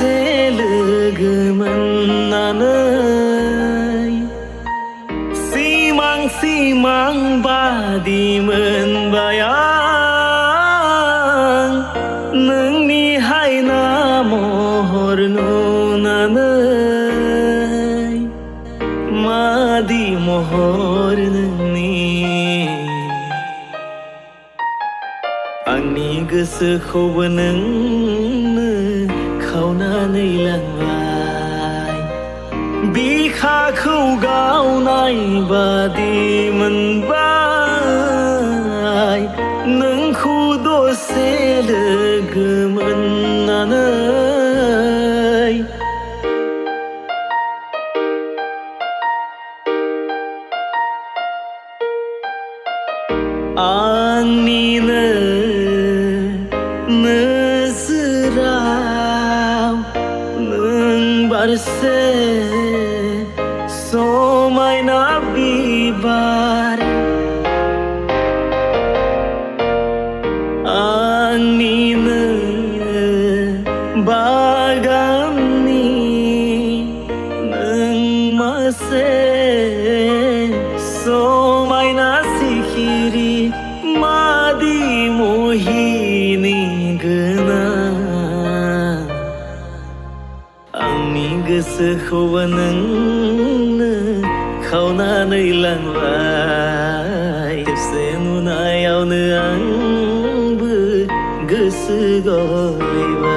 दसे लोगो मोननानै सिमां बादि मोनबाय आं नोंनि हायना महर नुनानै मादि महर नोंनि आंनि गोसोखौबो नोंनो खावनानै लांबाय बिखाखौ गावनाय बादि मोनबाय नोंखौ दसे लोगो मोननानै आंनिनो नोजोराव नों बारसे समायना बिबार आंनिनो बागाननि नों मासे समायना सिखिरि मादि मोहिनि गोनां आंनि गोसोखौबो नोंनो खावनानै लांबाय खेबसे नुनायावनो आंबो गोसो गलायबाय।